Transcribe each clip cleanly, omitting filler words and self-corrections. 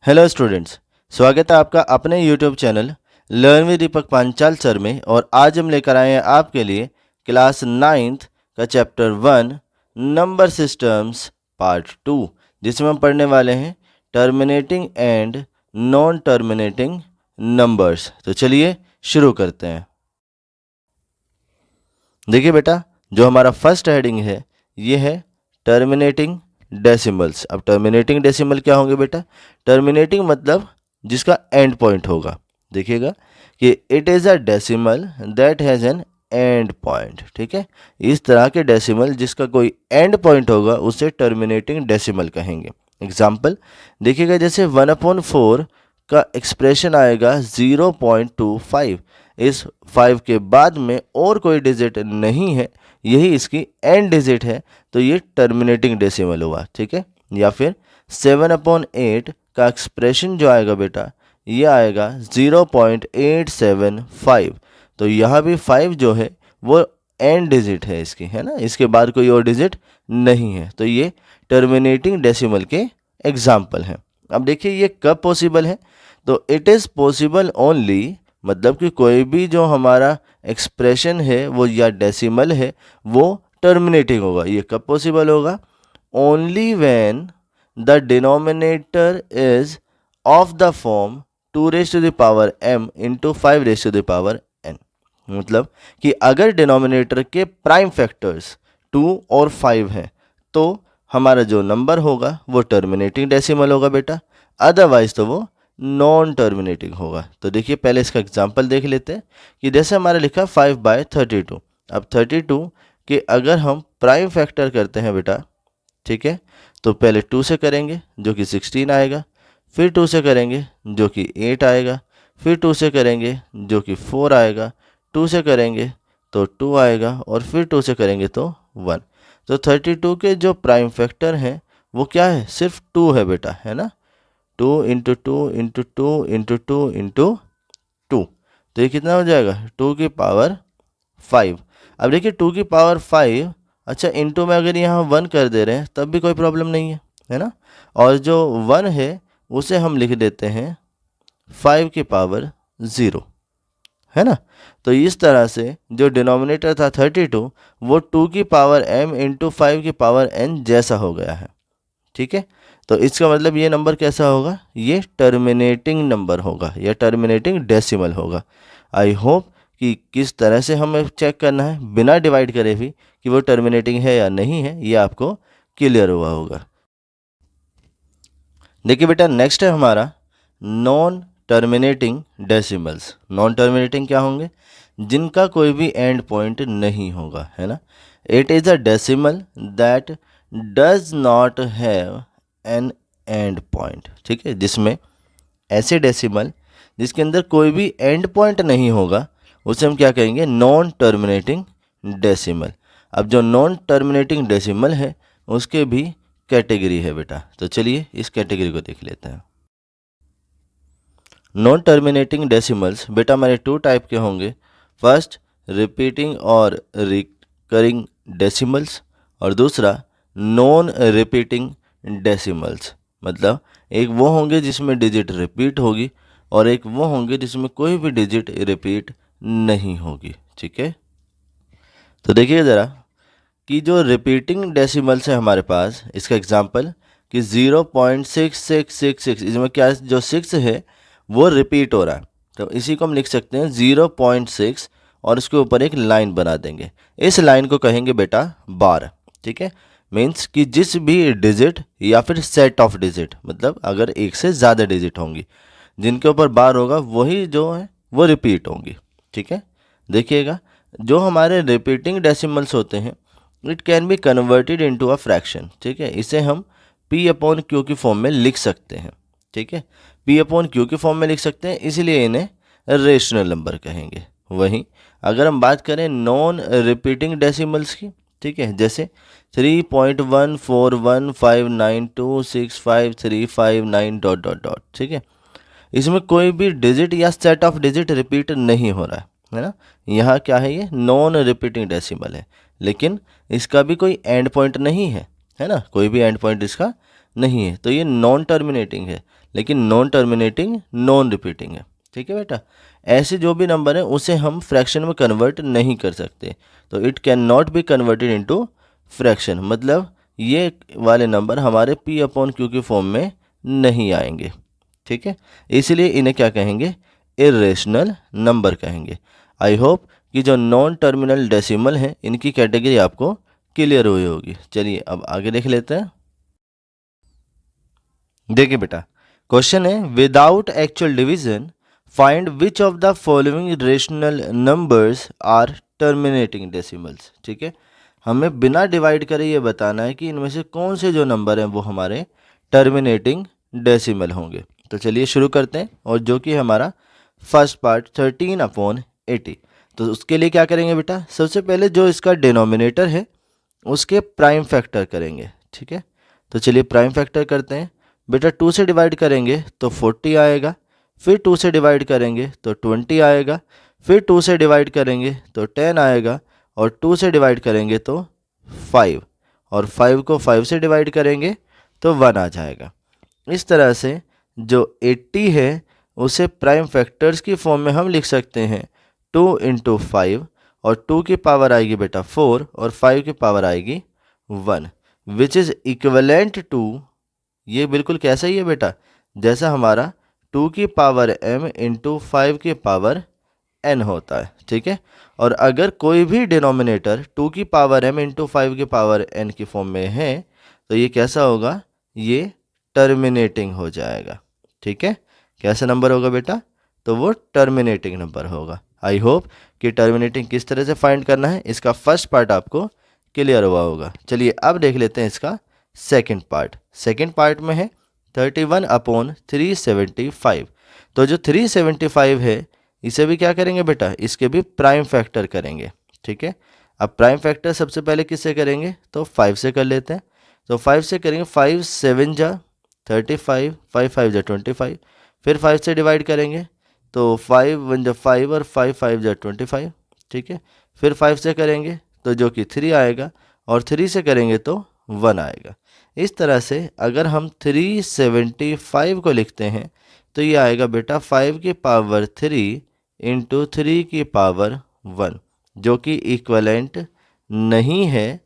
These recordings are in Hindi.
हेलो स्टूडेंट्स, स्वागत है आपका अपने YouTube channel learn with Deepak Panchal sir में। और आज हम लेकर आए हैं आपके लिए क्लास 9th का चैप्टर 1 नंबर सिस्टम्स पार्ट 2, जिसमें हम पढ़ने वाले हैं terminating and non terminating numbers. तो चलिए शुरू करते हैं। देखिए बेटा, जो हमारा फर्स्ट हेडिंग है ये है टर्मिनेटिंग डेसिमल्स। अब टर्मिनेटिंग डेसिमल क्या होंगे बेटा? टर्मिनेटिंग मतलब जिसका एंड पॉइंट होगा। देखिएगा कि it is a decimal that has an and point. ठीक है, इस तरह के डेसिमल जिसका कोई एंड पॉइंट होगा उसे टर्मिनेटिंग डेसिमल कहेंगे। एग्जाम्पल देखिएगा, जैसे 1/4 का एक्सप्रेशन आएगा 0.25। इस 5 के बाद में और कोई डिजिट नहीं है, यही इसकी एंड डिजिट है, तो ये टर्मिनेटिंग डेसिमल हुआ। ठीक है, या फिर 7/8 का एक्सप्रेशन जो आएगा बेटा ये आएगा 0.875। तो यहाँ भी 5 जो है वो एंड डिजिट है इसकी, है ना, इसके बाद कोई और डिजिट नहीं है, तो ये टर्मिनेटिंग डेसिमल के एग्जाम्पल हैं। अब देखिए ये कब पॉसिबल है? तो इट इज़ पॉसिबल ओनली, मतलब कि कोई भी जो हमारा एक्सप्रेशन है वो या डेसिमल है वो टर्मिनेटिंग होगा। ये कब पॉसिबल होगा? Only when the denominator is of the form 2m into 5n। मतलब कि अगर डिनोमिनेटर के प्राइम फैक्टर्स 2 और 5 हैं तो हमारा जो नंबर होगा वो टर्मिनेटिंग डेसिमल होगा बेटा, अदरवाइज तो वो नॉन टर्मिनेटिंग होगा। तो देखिए पहले इसका एग्जांपल देख लेते हैं कि जैसे हमारा लिखा 5/32। अब 32 के अगर हम प्राइम फैक्टर करते हैं बेटा, ठीक है, तो पहले 2 से करेंगे जो कि 16 आएगा, फिर 2 से करेंगे जो कि 8 आएगा, फिर 2 से करेंगे जो कि 4 आएगा, 2 से करेंगे तो 2 आएगा, और फिर 2 से करेंगे तो 1। तो 32 के जो प्राइम फैक्टर हैं वो क्या है? सिर्फ 2 है बेटा, है ना। 2 इंटू 2 इंटू 2 इंटू 2 इंटू 2, तो ये कितना हो जाएगा? 2 की पावर 5। अब देखिए 2 की पावर 5, अच्छा इंटू में अगर यहाँ 1 कर दे रहे हैं तब भी कोई प्रॉब्लम नहीं है ना। और जो 1 है उसे हम लिख देते हैं 5 की पावर 0, है ना। तो इस तरह से जो डिनोमिनेटर था 32 वो 2 की पावर m इंटू 5 की पावर n जैसा हो गया है। ठीक है, तो इसका मतलब ये नंबर कैसा होगा? ये टर्मिनेटिंग नंबर होगा या टर्मिनेटिंग डेसिमल होगा। आई होप कि किस तरह से हमें चेक करना है बिना डिवाइड करे भी कि वो टर्मिनेटिंग है या नहीं है, ये आपको क्लियर हुआ होगा। देखिए बेटा, नेक्स्ट है हमारा non terminating decimals. Non terminating क्या होंगे? जिनका कोई भी एंड पॉइंट नहीं होगा, है ना। It is a decimal that does not have an and point. ठीक है, जिसमें ऐसे डेसिमल जिसके अंदर कोई भी एंड पॉइंट नहीं होगा उसे हम क्या कहेंगे? Non terminating decimal. अब जो नॉन टर्मिनेटिंग डेसिमल है उसके भी कैटेगरी है बेटा, तो चलिए इस कैटेगरी को देख लेते हैं। नॉन टर्मिनेटिंग डेसिमल्स बेटा हमारे 2 टाइप के होंगे। फर्स्ट रिपीटिंग और रिकरिंग डेसिमल्स, और दूसरा नॉन रिपीटिंग डेसिमल्स। मतलब एक वो होंगे जिसमें डिजिट रिपीट होगी और एक वो होंगे जिसमें कोई भी डिजिट रिपीट नहीं होगी। ठीक है, तो देखिए ज़रा कि जो रिपीटिंग डेसिमल्स है हमारे पास, इसका एग्जांपल कि 0.6666, इसमें क्या जो 6 है वो रिपीट हो रहा है, तो इसी को हम लिख सकते हैं 0.6 और इसके ऊपर एक लाइन बना देंगे। इस लाइन को कहेंगे बेटा बार। ठीक है, मीन्स कि जिस भी डिजिट या फिर सेट ऑफ डिजिट, मतलब अगर एक से ज़्यादा डिजिट होंगी जिनके ऊपर बार होगा वही जो है वो रिपीट होंगी। ठीक है, देखिएगा जो हमारे रिपीटिंग डेसिमल्स होते हैं it can be converted into a fraction. ठीक है, इसे हम p/q की फॉर्म में लिख सकते हैं। ठीक है, p/q की फॉर्म में लिख सकते हैं, इसलिए इन्हें रेशनल नंबर कहेंगे। वहीं अगर हम बात करें नॉन रिपीटिंग डेसिमल्स की, ठीक है, जैसे 3.14159265359 डॉट डॉट डॉट। ठीक है, इसमें कोई भी डिजिट या सेट ऑफ डिजिट रिपीट नहीं हो रहा है ना। यहाँ क्या है? ये नॉन रिपीटिंग डेसिमल है, लेकिन इसका भी कोई एंड पॉइंट नहीं है, है ना, कोई भी एंड पॉइंट इसका नहीं है, तो ये नॉन टर्मिनेटिंग है। लेकिन नॉन टर्मिनेटिंग नॉन रिपीटिंग है। ठीक है बेटा, ऐसे जो भी नंबर है उसे हम फ्रैक्शन में कन्वर्ट नहीं कर सकते, तो it can not be converted into fraction, मतलब ये वाले नंबर हमारे p अपॉन क्यू की फॉर्म में नहीं आएंगे। ठीक है, इसलिए इन्हें क्या कहेंगे, इर्रेशनल नंबर कहेंगे। आई होप कि जो नॉन टर्मिनल डेसिमल है इनकी कैटेगरी आपको क्लियर हुई होगी। चलिए अब आगे देख लेते हैं। देखिए बेटा, क्वेश्चन है without actual division find which of the following rational numbers are terminating decimals. ठीक है, हमें बिना डिवाइड करे ये बताना है कि इनमें से कौन से जो नंबर हैं वो हमारे टर्मिनेटिंग डेसिमल होंगे। तो चलिए शुरू करते हैं, और जो कि हमारा फर्स्ट पार्ट 13/80। तो उसके लिए क्या करेंगे बेटा, सबसे पहले जो इसका डिनोमिनेटर है उसके प्राइम फैक्टर करेंगे। ठीक है, तो चलिए प्राइम फैक्टर करते हैं। बेटा 2 से डिवाइड करेंगे तो 40 आएगा, फिर 2 से डिवाइड करेंगे तो 20 आएगा, फिर 2 से डिवाइड करेंगे तो 10 आएगा, और 2 से डिवाइड करेंगे तो 5, और 5 को 5 से डिवाइड करेंगे तो 1 आ जाएगा। इस तरह से जो 80 है उसे प्राइम फैक्टर्स की फॉर्म में हम लिख सकते हैं 2 × 5, और 2 की पावर आएगी बेटा 4, और 5 की पावर आएगी 1, विच इज़ इक्वलेंट टू, ये बिल्कुल कैसा ही है बेटा जैसा हमारा 2 की पावर m × 5 की पावर n होता है। ठीक है, और अगर कोई भी डिनोमिनेटर 2 की पावर m × 5 की पावर n की फॉर्म में है तो ये कैसा होगा, ये टर्मिनेटिंग हो जाएगा। ठीक है, कैसा नंबर होगा बेटा, तो वो टर्मिनेटिंग नंबर होगा। आई होप कि टर्मिनेटिंग किस तरह से फाइंड करना है इसका फर्स्ट पार्ट आपको क्लियर हुआ होगा। चलिए अब देख लेते हैं इसका सेकंड पार्ट। सेकंड पार्ट में है 31/375। तो जो 375 है इसे भी क्या करेंगे बेटा, इसके भी प्राइम फैक्टर करेंगे। ठीक है, अब प्राइम फैक्टर सबसे पहले किससे करेंगे, तो 5 से कर लेते हैं। तो 5 से करेंगे, 5 7 जा 35, 5 5 जा 25, फिर 5 से डिवाइड करेंगे तो 5 1 जा 5, और 5 5 जा 25। ठीक है, फिर 5 से करेंगे तो जो कि 3 आएगा, और 3 से करेंगे तो 1 आएगा। इस तरह से अगर हम 375 को लिखते हैं तो ये आएगा बेटा 5 की पावर 3 × 3 की पावर 1, जो कि इक्वलेंट नहीं है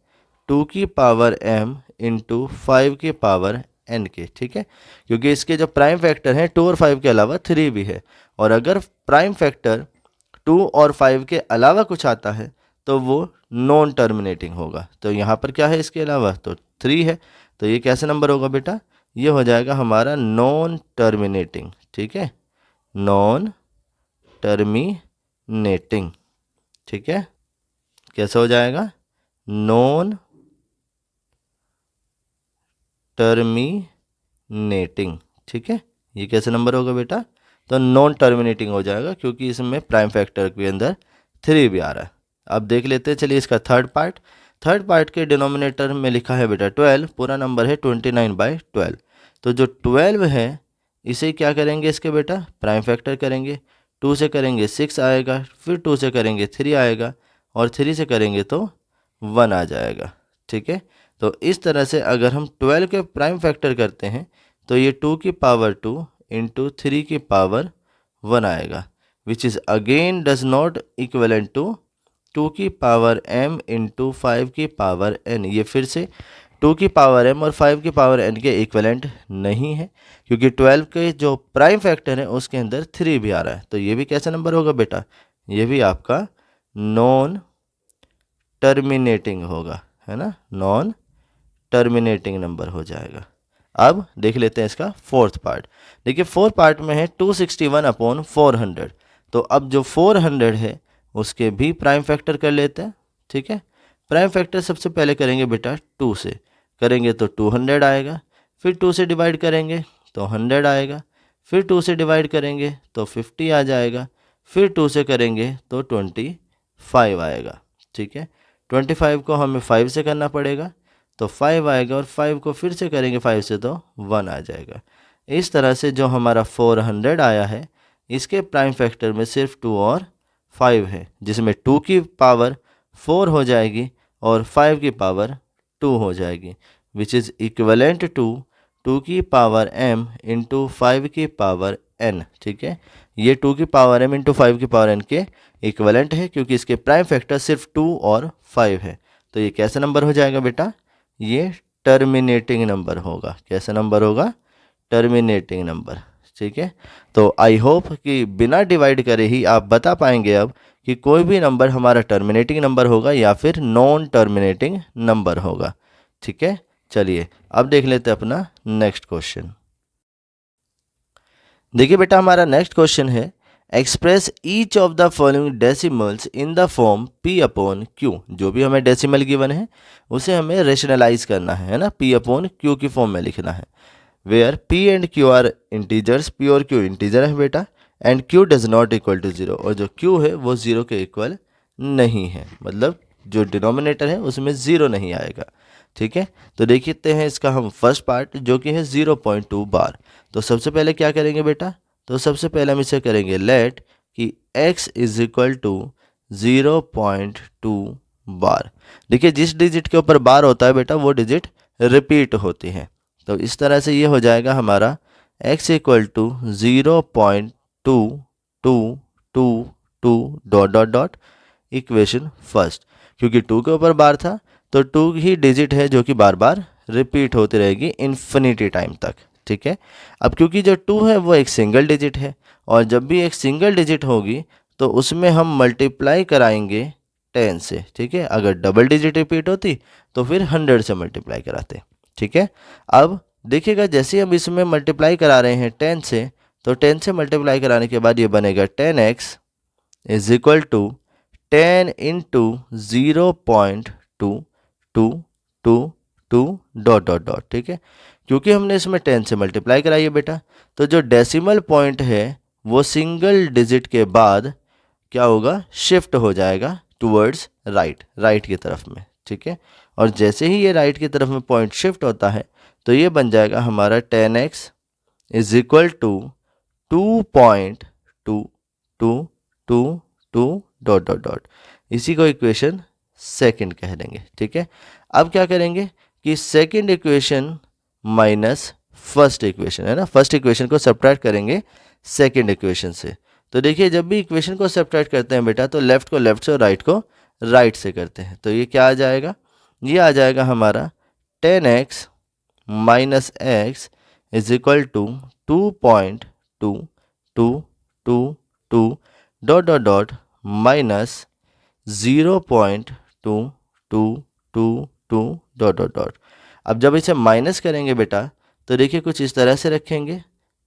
2 की पावर m × 5 की पावर n के। ठीक है, क्योंकि इसके जो प्राइम फैक्टर हैं 2 और 5 के अलावा 3 भी है, और अगर प्राइम फैक्टर 2 और 5 के अलावा कुछ आता है तो वो नॉन टर्मिनेटिंग होगा। तो यहाँ पर क्या है इसके अलावा, तो 3 है, तो ये कैसा नंबर होगा बेटा, ये हो जाएगा हमारा नॉन टर्मिनेटिंग। ठीक है, नॉन टर्मिनेटिंग। ठीक है, कैसा हो जाएगा, नॉन टर्मिनेटिंग। ठीक है, ये कैसा नंबर होगा बेटा, तो नॉन टर्मिनेटिंग हो जाएगा, क्योंकि इसमें प्राइम फैक्टर के अंदर 3 भी आ रहा है। अब देख लेते हैं, चलिए इसका थर्ड पार्ट। थर्ड पार्ट के डिनोमिनेटर में लिखा है बेटा 12, पूरा नंबर है 29/12। तो जो 12 है इसे क्या करेंगे, इसके बेटा प्राइम फैक्टर करेंगे। 2 से करेंगे 6 आएगा, फिर 2 से करेंगे 3 आएगा, और 3 से करेंगे तो 1 आ जाएगा। ठीक है, तो इस तरह से अगर हम 12 के प्राइम फैक्टर करते हैं तो ये 2 की पावर 2 × 3 की पावर 1 आएगा, which is again does not equivalent to 2 की पावर m × 5 की पावर n। ये फिर से 2 की पावर m और 5 की पावर n के इक्वलेंट नहीं है, क्योंकि 12 के जो प्राइम फैक्टर है उसके अंदर 3 भी आ रहा है। तो ये भी कैसा नंबर होगा बेटा, ये भी आपका नॉन टर्मिनेटिंग होगा, है ना, नॉन टर्मिनेटिंग नंबर हो जाएगा। अब देख लेते हैं इसका फोर्थ पार्ट। देखिए फोर्थ पार्ट में है 261/400। तो अब जो 400 है उसके भी प्राइम फैक्टर कर लेते हैं। ठीक है, प्राइम फैक्टर सबसे पहले करेंगे बेटा 2 से करेंगे तो 200 आएगा, फिर 2 से डिवाइड करेंगे तो 100 आएगा, फिर 2 से डिवाइड करेंगे तो 50 आ जाएगा, फिर 2 से करेंगे तो 25 आएगा। ठीक है, 25 को हमें 5 से करना पड़ेगा तो 5 आएगा, और 5 को फिर से करेंगे 5 से तो 1 आ जाएगा। इस तरह से जो हमारा 400 आया है इसके प्राइम फैक्टर में सिर्फ 2 और 5 है, जिसमें 2 की पावर 4 हो जाएगी और 5 की पावर 2 हो जाएगी, विच इज़ इक्वलेंट टू 2 की पावर m इंटू 5 की पावर n, ठीक है। ये 2 की पावर m इंटू 5 की पावर n के इक्वलेंट है, क्योंकि इसके प्राइम फैक्टर सिर्फ 2 और 5 है। तो ये कैसा नंबर हो जाएगा बेटा? ये टर्मिनेटिंग नंबर होगा। कैसा नंबर होगा? टर्मिनेटिंग नंबर, ठीक है। तो आई होप कि बिना डिवाइड करे ही आप बता पाएंगे अब कि कोई भी नंबर हमारा टर्मिनेटिंग नंबर होगा या फिर नॉन टर्मिनेटिंग नंबर होगा, ठीक है। चलिए अब देख लेते हैं अपना नेक्स्ट क्वेश्चन। देखिए बेटा, हमारा नेक्स्ट क्वेश्चन है express each of the following decimals in the form p upon q। जो भी हमें डेसिमल गिवन है उसे हमें रेशनलाइज करना है ना, p अपॉन q की फॉर्म में लिखना है। Where p and q are integers, p और q इंटीजर है बेटा, and q does not equal to 0, और जो q है वो 0 के इक्वल नहीं है, मतलब जो डिनोमिनेटर है उसमें 0 नहीं आएगा, ठीक है। तो देखते हैं इसका हम फर्स्ट पार्ट जो कि है 0.2 बार। तो सबसे पहले क्या करेंगे बेटा? तो सबसे पहले हम इसे करेंगे लेट कि x इज इक्वल टू 0.2 बार। देखिए जिस डिजिट के ऊपर बार होता है बेटा वो डिजिट रिपीट होती है। तो इस तरह से ये हो जाएगा हमारा x equal to 0.2222 dot dot dot equation first. क्योंकि 2 के ऊपर बार था तो 2 ही डिजिट है जो कि बार बार रिपीट होती रहेगी इन्फिनिटी टाइम तक, ठीक है। अब क्योंकि जो 2 है वो एक सिंगल डिजिट है, और जब भी एक सिंगल डिजिट होगी तो उसमें हम मल्टीप्लाई कराएंगे 10 से, ठीक है। अगर डबल डिजिट रिपीट होती तो फिर 100 से मल्टीप्लाई कराते, ठीक है। अब देखिएगा जैसे हम इसमें मल्टीप्लाई करा रहे हैं 10 से, तो 10 से मल्टीप्लाई कराने के बाद ये बनेगा 10x is equal to 10 into 0.2222 dot dot dot, ठीक है। क्योंकि हमने इसमें 10 से मल्टीप्लाई कराई है बेटा, तो जो डेसिमल पॉइंट है वो सिंगल डिजिट के बाद क्या होगा? शिफ्ट हो जाएगा टूवर्ड्स राइट की तरफ में, ठीक है। और जैसे ही ये राइट की तरफ में पॉइंट शिफ्ट होता है तो ये बन जाएगा हमारा 10x is equal to 2.2222 dot dot dot. इसी को इक्वेशन सेकंड कह देंगे, ठीक है। अब क्या करेंगे कि second equation minus first equation है ना, फर्स्ट इक्वेशन को सब्ट्रैक्ट करेंगे सेकंड इक्वेशन से। तो देखिए जब भी इक्वेशन को सब्ट्रैक्ट करते हैं बेटा तो लेफ्ट को लेफ्ट से और राइट को राइट से करते हैं। तो ये क्या आ जाएगा? ये आ जाएगा हमारा 10x minus x is equal to 2.2222 dot dot dot minus 0.2222 dot dot dot. अब जब इसे माइनस करेंगे बेटा तो देखिए कुछ इस तरह से रखेंगे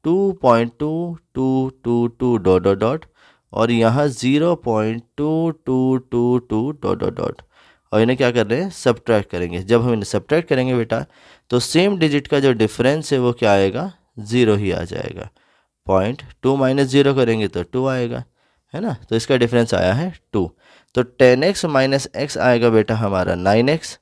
2.2222 डॉट डॉट डॉट, और यहाँ 0.2222 डॉट डॉट डॉट, और इन्हें क्या कर रहे हैं? सब्ट्रैक्ट करेंगे। जब हम इन्हें सब्ट्रैक्ट करेंगे बेटा तो सेम डिजिट का जो डिफरेंस है वो क्या आएगा? 0 ही आ जाएगा। 0.2 माइनस 0 करेंगे तो 2 आएगा, है ना। तो इसका डिफरेंस आया है 2। तो 10x माइनस एक्स आएगा बेटा हमारा 9x,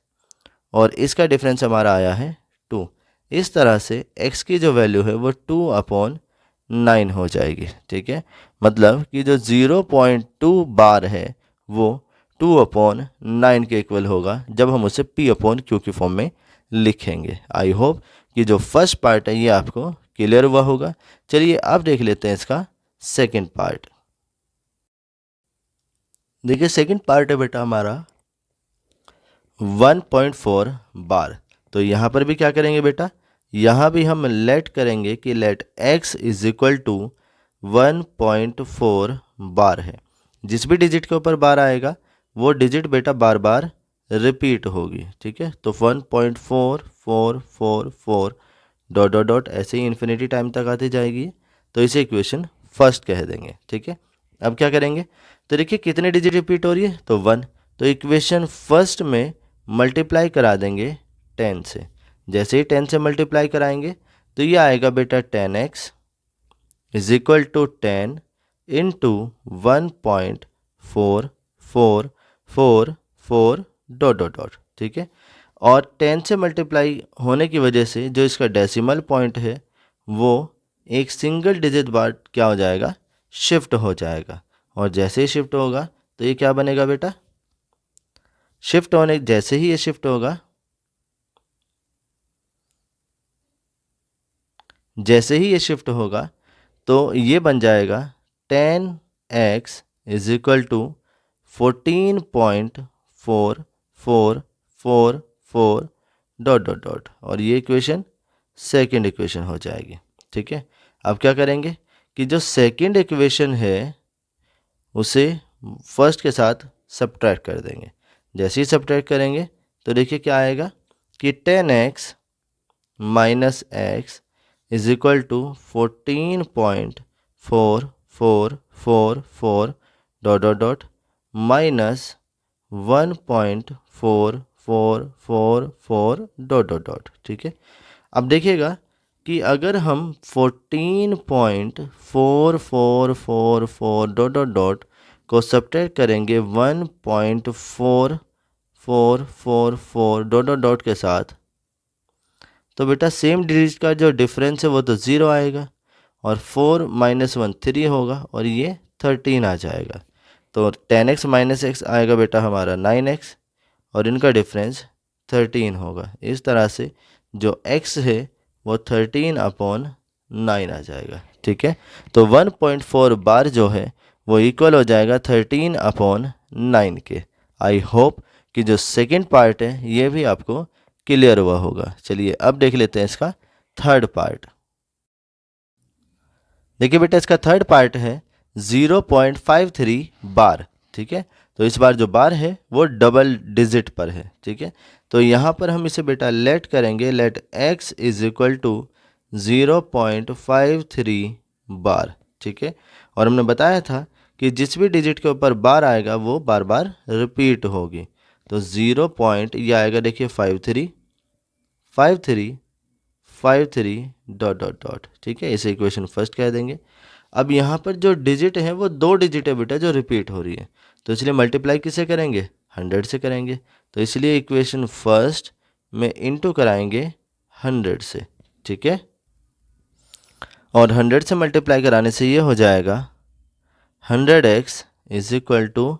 और इसका डिफरेंस हमारा आया है 2। इस तरह से x की जो वैल्यू है वो 2/9 हो जाएगी, ठीक है। मतलब कि जो 0.2 बार है वो 2/9 के इक्वल होगा जब हम उसे p/q की फॉर्म में लिखेंगे। आई होप कि जो फर्स्ट पार्ट है ये आपको क्लियर हुआ होगा। चलिए अब देख लेते हैं इसका सेकंड पार्ट। देखिए सेकंड पार्ट है बेटा हमारा 1.4 बार। तो यहाँ पर भी क्या करेंगे बेटा? यहाँ भी हम लेट करेंगे कि let x is equal to 1.4 bar है। जिस भी डिजिट के ऊपर बार आएगा वो डिजिट बेटा बार बार रिपीट होगी, ठीक है। तो 1.4444 डॉट डॉट डॉट ऐसे ही इन्फिनिटी टाइम तक आती जाएगी। तो इसे इक्वेशन फर्स्ट कह देंगे, ठीक है। अब क्या करेंगे? तो देखिए कितने डिजिट रिपीट हो रही है? तो 1। तो इक्वेशन फर्स्ट में मल्टीप्लाई करा देंगे 10 से। जैसे ही 10 से मल्टीप्लाई कराएंगे तो ये आएगा बेटा 10x is equal to 10 into 1.4444 dot dot dot, ठीक है। और 10 से मल्टीप्लाई होने की वजह से जो इसका डेसिमल पॉइंट है वो एक सिंगल डिजिट बाद क्या हो जाएगा? शिफ्ट हो जाएगा। और जैसे ही शिफ्ट होगा तो ये क्या बनेगा बेटा? शिफ्ट होने जैसे ही ये शिफ्ट होगा जैसे ही ये शिफ्ट होगा तो ये बन जाएगा 10x is equal to 14.4444 dot dot dot, और ये इक्वेशन सेकंड इक्वेशन हो जाएगी। ठीक है, अब क्या करेंगे कि जो सेकंड इक्वेशन है उसे फर्स्ट के साथ सब्ट्रैक्ट कर देंगे। जैसे ही सब्ट्रैक्ट करेंगे तो देखिए क्या आएगा कि 10x minus x is equal to 14.4444 dot dot dot minus 1.4444 dot dot dot. ठीक है, अब देखिएगा कि अगर हम 14.4444 डॉट डॉट डॉट को सब्ट्रैक्ट करेंगे 1.4444 डॉट डॉट डॉट के साथ, तो बेटा सेम डिजिट का जो डिफरेंस है वो तो 0 आएगा, और 4 माइनस 1 3 होगा, और ये 13 आ जाएगा। तो 10x माइनस एक्स आएगा बेटा हमारा 9x, और इनका डिफरेंस 13 होगा। इस तरह से जो x है वो 13/9 आ जाएगा। ठीक है, तो 1.4 बार जो है वो इक्वल हो जाएगा 13/9 के। आई होप कि जो सेकंड पार्ट है ये भी आपको क्लियर हुआ होगा। चलिए अब देख लेते हैं इसका थर्ड पार्ट। देखिए बेटा इसका थर्ड पार्ट है 0.53 बार। ठीक है, तो इस बार जो बार है वो डबल डिजिट पर है। ठीक है, तो यहाँ पर हम इसे बेटा लेट करेंगे, let x is equal to 0.53 bar. ठीक है, और हमने बताया था कि जिस भी डिजिट के ऊपर बार आएगा वो बार बार रिपीट होगी। तो 0 पॉइंट ये आएगा देखिए 53 डॉट डॉट डॉट। ठीक है, इसे इक्वेशन फर्स्ट कह देंगे। अब यहाँ पर जो डिजिट है वो 2 डिजिट है बेटा जो रिपीट हो रही है, तो इसलिए मल्टीप्लाई किससे करेंगे, 100 से करेंगे। तो इसलिए इक्वेशन फर्स्ट में इनटू कराएंगे 100 से। ठीक है, और 100 से मल्टीप्लाई कराने से ये हो जाएगा 100x is equal to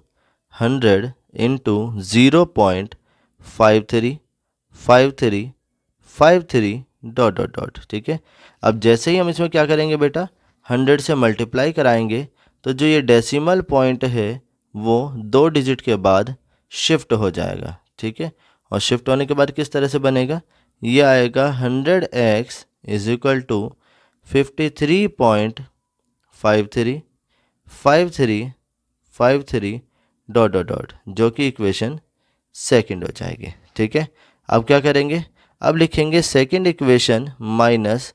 100 into 0.5353 dot dot dot. ठीक है, अब जैसे ही हम इसमें क्या करेंगे बेटा 100 से मल्टीप्लाई कराएंगे तो जो ये डेसिमल पॉइंट है वो 2 डिजिट के बाद शिफ्ट हो जाएगा। ठीक है, और शिफ्ट होने के बाद किस तरह से बनेगा, ये आएगा 100x is equal to 53.5353 dot dot dot, जो कि इक्वेशन सेकंड हो जाएगी। ठीक है, अब क्या करेंगे, अब लिखेंगे second equation minus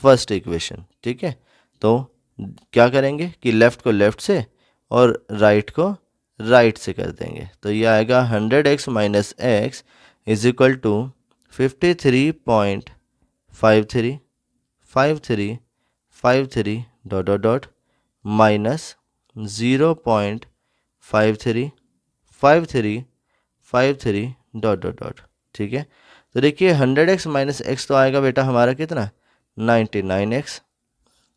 first equation. ठीक है, तो क्या करेंगे कि लेफ़्ट को लेफ़्ट से और राइट को राइट से कर देंगे। तो ये आएगा 100x minus x is equal to 53.5353 dot dot dot minus 0.5353 dot dot dot. ठीक है, तो देखिए 100x माइनस एक्स तो आएगा बेटा हमारा कितना 99x,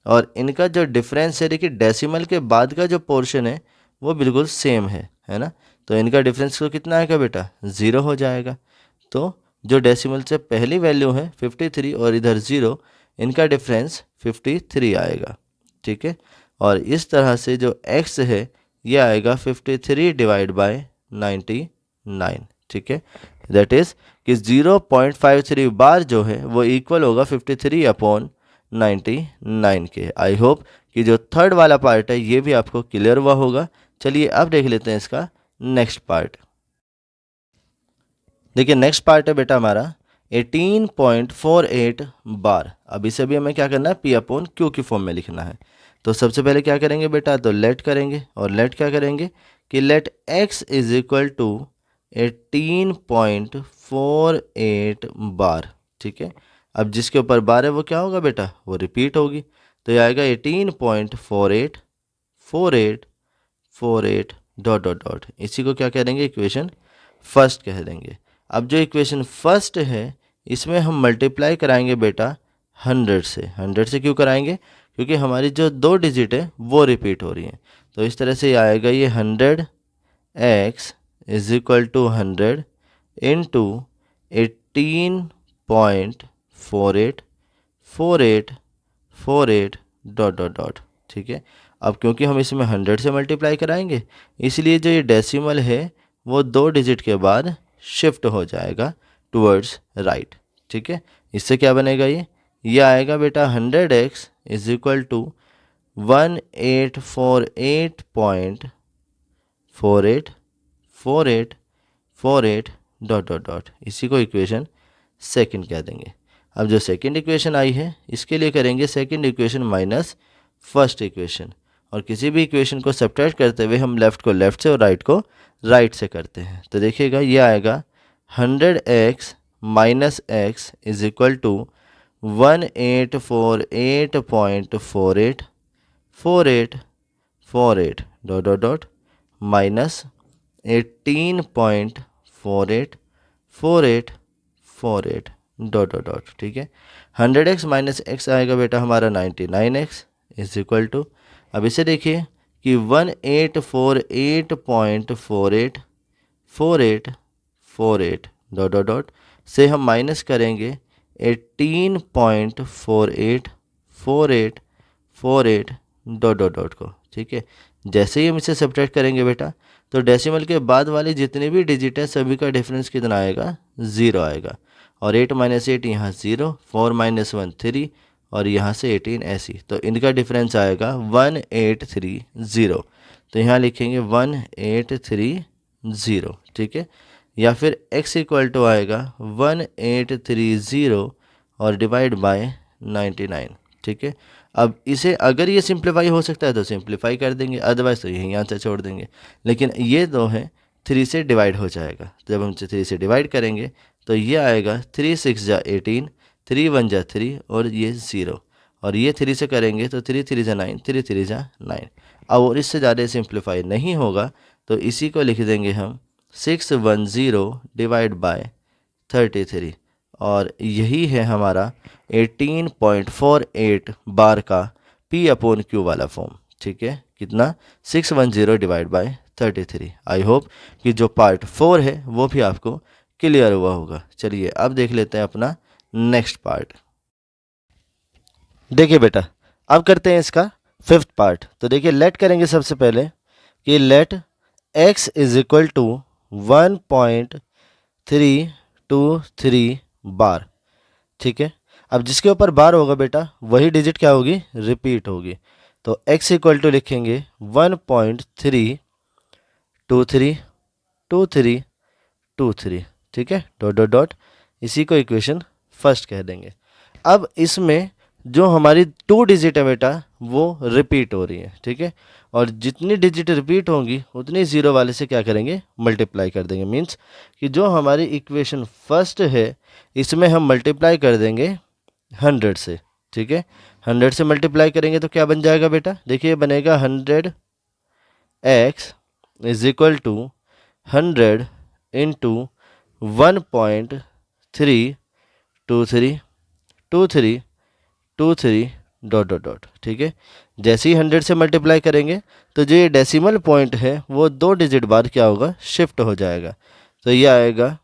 और इनका जो डिफरेंस है देखिए डेसिमल के बाद का जो पोर्शन है वो बिल्कुल सेम है ना, तो इनका डिफरेंस तो कितना आएगा बेटा 0 हो जाएगा। तो जो डेसिमल से पहली वैल्यू है 53 और इधर 0, इनका डिफरेंस 53 आएगा। ठीक है, और इस तरह से जो x है ये आएगा 53 डिवाइड बाय 99। ठीक है, दैट इज़ कि 0.53 बार जो है वो इक्वल होगा 53/99 के। आई होप कि जो थर्ड वाला पार्ट है ये भी आपको क्लियर हुआ होगा। चलिए अब देख लेते हैं इसका नेक्स्ट पार्ट। देखिए नेक्स्ट पार्ट है बेटा हमारा 18.48 बार। अब इसे भी हमें क्या करना है, P/Q की फॉर्म में लिखना है। तो सबसे पहले क्या करेंगे बेटा, तो लेट करेंगे, और लेट क्या करेंगे कि let x is equal to 18.48 bar. ठीक है, अब जिसके ऊपर बार है वो क्या होगा बेटा, वो रिपीट होगी। तो ये आएगा 18.484848 डॉट डॉट डॉट, इसी को क्या कह देंगे, इक्वेशन फर्स्ट कह देंगे। अब जो इक्वेशन फर्स्ट है इसमें हम मल्टीप्लाई कराएंगे बेटा 100 से। 100 से क्यों कराएंगे, क्योंकि हमारी जो 2 डिजिट है वो रिपीट हो रही हैं। तो इस तरह से आएगा ये 100x is equal to 100 into 18.4848 48 dot dot dot. ठीक है, अब क्योंकि हम इसमें 100 से मल्टीप्लाई कराएंगे, इसलिए जो ये डेसिमल है वो 2 डिजिट के बाद शिफ्ट हो जाएगा टुवर्ड्स राइट। ठीक है, इससे क्या बनेगा, ये आएगा बेटा 100x is equal to 1848.484848 dot dot dot. इसी को इक्वेशन सेकंड कह देंगे। अब जो सेकंड इक्वेशन आई है इसके लिए करेंगे second equation minus first equation, और किसी भी इक्वेशन को सब्ट्रैक्ट करते हुए हम लेफ़्ट को लेफ़्ट से और राइट को राइट से करते हैं। तो देखिएगा ये आएगा 100x minus x is equal to 1848.484848 dot dot dot minus 18.484848 dot dot dot. ठीक है, 100x माइनस एक्स आएगा बेटा हमारा 99x इज इक्वल टू, अब इसे देखिए कि 1848.484848 डॉट डॉट डॉट से हम माइनस करेंगे 18.484848 डॉट डॉट डॉट को। ठीक है, जैसे ही हम इसे सब्ट्रैक्ट करेंगे बेटा तो डेसिमल के बाद वाली जितने भी डिजिट हैं सभी का डिफरेंस कितना आएगा, 0 आएगा। और 8 माइनस 8 यहाँ 0, 4 माइनस 1 3 और यहाँ से 18 ऐसी, तो इनका डिफरेंस आएगा 1830। तो यहाँ लिखेंगे 1830। ठीक है, या फिर x इक्वल टू आएगा 1830 और डिवाइड बाय 99। ठीक है, अब इसे अगर ये सिंप्लीफाई हो सकता है तो सिंप्लीफाई कर देंगे, अदरवाइज तो यहीं आंसर छोड़ देंगे। लेकिन ये दो है 3 से डिवाइड हो जाएगा, तो जब हम 3 से डिवाइड करेंगे तो ये आएगा 3 6 जा 18, 3 1 जा 3 और ये 0, और ये 3 से करेंगे तो 3 3 जा 9, 3 3 जा 9। अब और इससे ज़्यादा सिंप्लीफाई नहीं होगा तो इसी को लिख देंगे हम 610 डिवाइड बाय 33, और यही है हमारा 18.48 बार का P/Q वाला फॉर्म। ठीक है, कितना 610 डिवाइड बाय 33। आई होप कि जो पार्ट 4 है वो भी आपको क्लियर हुआ होगा। चलिए अब देख लेते हैं अपना नेक्स्ट पार्ट। देखिए बेटा, अब करते हैं इसका 5th पार्ट। तो देखिए लेट करेंगे सबसे पहले कि let x is equal to 1.323 bar. ठीक है, अब जिसके ऊपर बार होगा बेटा वही डिजिट क्या होगी, रिपीट होगी। तो x इक्वल टू लिखेंगे 1.3232323। ठीक है, डॉट डॉट डॉट, इसी को इक्वेशन फर्स्ट कह देंगे। अब इसमें जो हमारी 2 डिजिट है बेटा वो रिपीट हो रही है। ठीक है, और जितनी डिजिट रिपीट होंगी उतनी 0 वाले से क्या करेंगे, मल्टीप्लाई कर देंगे। मीन्स कि जो हमारी इक्वेशन फर्स्ट है इसमें हम मल्टीप्लाई कर देंगे 100 से। ठीक है, 100 से मल्टीप्लाई करेंगे तो क्या बन जाएगा बेटा, देखिए बनेगा 100x is equal to 100 into 1.32323 dot dot dot. ठीक है, जैसे ही 100 से मल्टीप्लाई करेंगे तो जो ये डेसिमल पॉइंट है वो 2 डिजिट बाद क्या होगा, शिफ्ट हो जाएगा। तो ये आएगा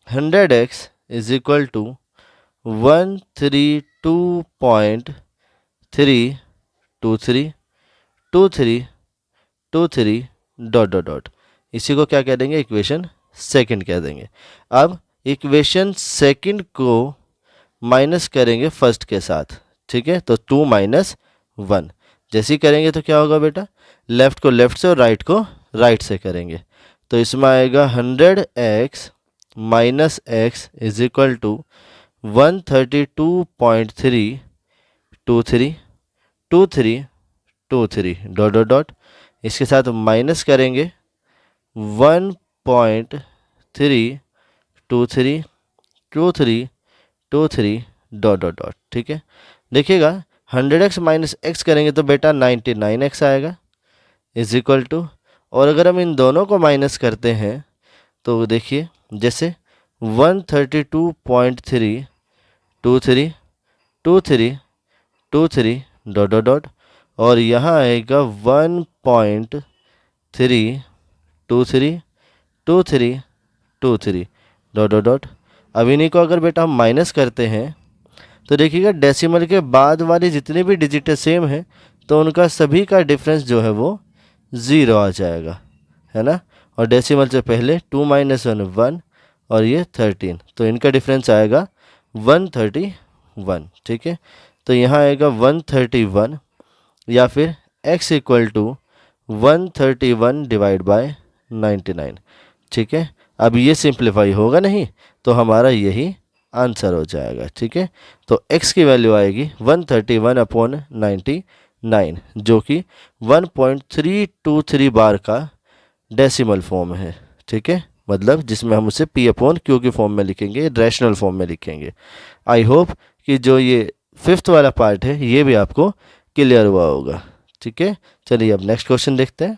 100x is equal to 132.32323 dot dot dot. इसी को क्या कह देंगे, इक्वेशन सेकंड कह देंगे। अब इक्वेशन सेकंड को माइनस करेंगे फर्स्ट के साथ। ठीक है, तो 2 माइनस 1 जैसे ही करेंगे तो क्या होगा बेटा, लेफ़्ट को लेफ़्ट से और राइट को राइट से करेंगे। तो इसमें आएगा 100x minus x is equal to 132.32323 dot dot dot. इसके साथ माइनस करेंगे 1.32323 डॉट डॉट डॉट। ठीक है, देखिएगा 100x माइनस एक्स करेंगे तो बेटा 99x आएगा इज इक्वल टू, और अगर हम इन दोनों को माइनस करते हैं तो देखिए जैसे 132.32323 डॉट डॉट डॉट, और यहाँ आएगा 1.32323 डॉट डॉट डॉट। अब इन्हीं को अगर बेटा हम माइनस करते हैं तो देखिएगा डेसिमल के बाद वाली जितनी भी डिजिट सेम है तो उनका सभी का डिफरेंस जो है वो 0 आ जाएगा, है ना। और डेसिमल से पहले 2 - 1 1 और ये 13, तो इनका डिफरेंस आएगा 131, ठीक है। तो यहाँ आएगा 131 या फिर x equal to 131 divide by 99, ठीक है। अब ये सिंप्लीफाई होगा नहीं तो हमारा यही आंसर हो जाएगा, ठीक है। तो x की वैल्यू आएगी 131/99 जो कि 1.323 बार का डेसिमल फॉर्म है, ठीक है। मतलब जिसमें हम उसे p/q के फॉर्म में लिखेंगे, रैशनल फॉर्म में लिखेंगे। आई होप कि जो ये 5th वाला पार्ट है ये भी आपको क्लियर हुआ होगा, ठीक है। चलिए अब नेक्स्ट क्वेश्चन देखते हैं।